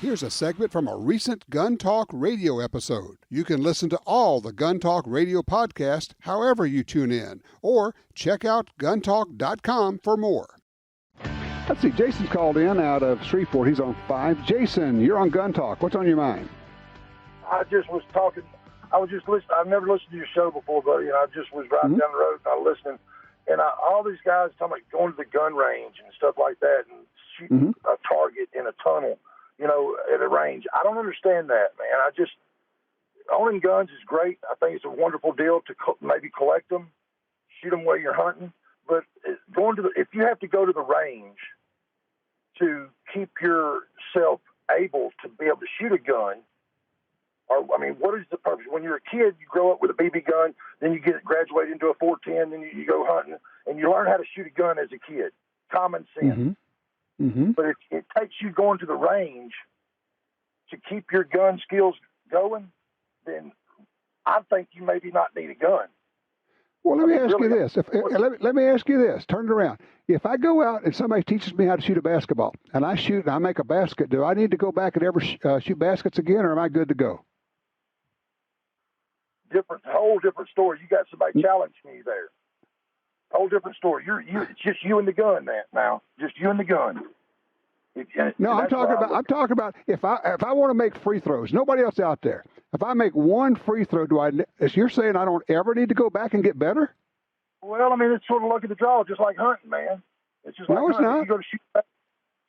Here's a segment from a recent Gun Talk radio episode. You can listen to all the Gun Talk radio podcasts however you tune in, or check out guntalk.com for more. Let's see, Jason's called in out of Shreveport. He's on 5. Jason, you're on Gun Talk. What's on your mind? I just was talking. I was just listening. I've never listened to your show before, but I just was riding down the road and I was listening. And all these guys talking about going to the gun range and stuff like that and shooting a target in a tunnel, at a range. I don't understand that, man. Owning guns is great. I think it's a wonderful deal to maybe collect them, shoot them while you're hunting. But if you have to go to the range to keep yourself able to be able to shoot a gun, what is the purpose? When you're a kid, you grow up with a BB gun, then you graduate into a 410, then you go hunting, and you learn how to shoot a gun as a kid. Common sense. But if it takes you going to the range to keep your gun skills going, then I think you maybe not need a gun. Well, let me ask you this. Let me ask you this. Turn it around. If I go out and somebody teaches me how to shoot a basketball, and I shoot and I make a basket, do I need to go back and ever shoot baskets again, or am I good to go? Whole different story. You got somebody challenging you there. Whole different story. It's just you and the gun, man. Now, just you and the gun. No, I'm talking about if I want to make free throws, nobody else out there. If I make one free throw, you're saying I don't ever need to go back and get better? Well, it's sort of luck of the draw, just like hunting, man. It's just like hunting. Not. You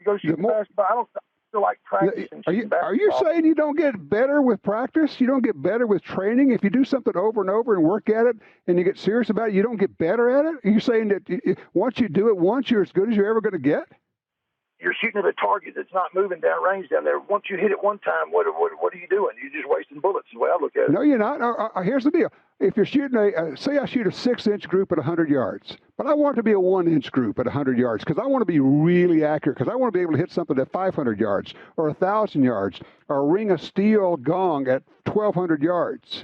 go to shoot basketball. I don't feel like practicing. Are you saying you don't get better with practice? You don't get better with training? If you do something over and over and work at it and you get serious about it, you don't get better at it? Are you saying that once you do it once, you're as good as you're ever going to get? You're shooting at a target that's not moving down range down there. Once you hit it one time, what are you doing? You're just wasting bullets, is the way I look at it. No, you're not. Here's the deal. If you're shooting say I shoot a 6-inch group at 100 yards, but I want it to be a 1-inch group at 100 yards because I want to be really accurate, because I want to be able to hit something at 500 yards or 1,000 yards or ring a steel gong at 1,200 yards.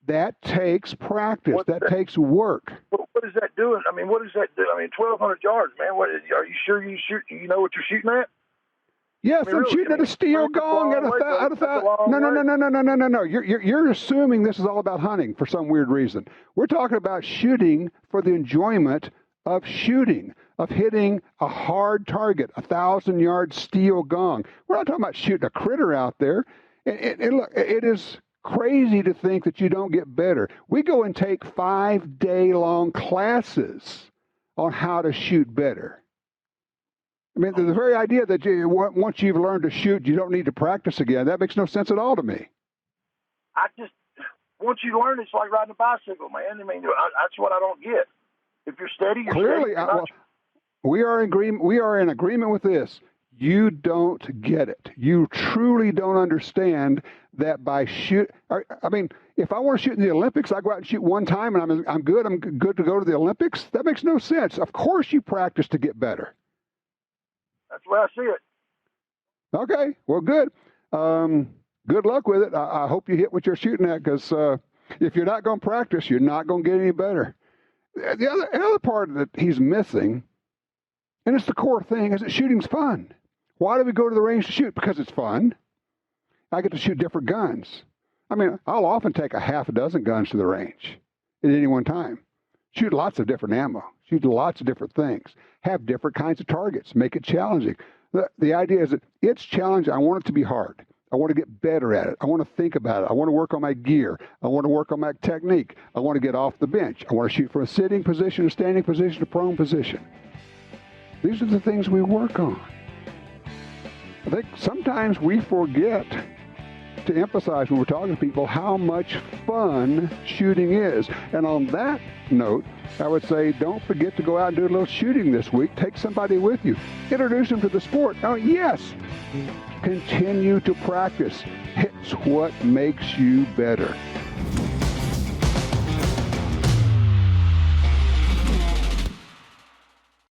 That takes practice. That takes work. What is that doing? What does that do? 1,200 yards, man. Are you sure you know what you're shooting at? Yes, I'm shooting at a steel gong at 1,000. No. You're assuming this is all about hunting for some weird reason. We're talking about shooting for the enjoyment of shooting, of hitting a hard target, 1,000-yard steel gong. We're not talking about shooting a critter out there. And look, it is crazy to think that you don't get better. We go and take 5-day-long classes on how to shoot better. The very idea that once you've learned to shoot, you don't need to practice again, that makes no sense at all to me. Once you learn, it's like riding a bicycle, man. That's what I don't get. If you're steady, you're clearly, steady. We are in agreement with this. You don't get it. You truly don't understand that by shoot. If I want to shoot in the Olympics, I go out and shoot one time, and I'm good. I'm good to go to the Olympics. That makes no sense. Of course, you practice to get better. That's the way I see it. Okay. Well, good. Good luck with it. I hope you hit what you're shooting at, because if you're not going to practice, you're not going to get any better. The other part that he's missing, and it's the core thing, is that shooting's fun. Why do we go to the range to shoot? Because it's fun. I get to shoot different guns. I'll often take a half a dozen guns to the range at any one time. Shoot lots of different ammo. Shoot lots of different things. Have different kinds of targets. Make it challenging. The idea is that it's challenging. I want it to be hard. I want to get better at it. I want to think about it. I want to work on my gear. I want to work on my technique. I want to get off the bench. I want to shoot from a sitting position, a standing position, a prone position. These are the things we work on. I think sometimes we forget to emphasize when we're talking to people how much fun shooting is. And on that note, I would say don't forget to go out and do a little shooting this week. Take somebody with you. Introduce them to the sport. Oh, yes, continue to practice. It's what makes you better.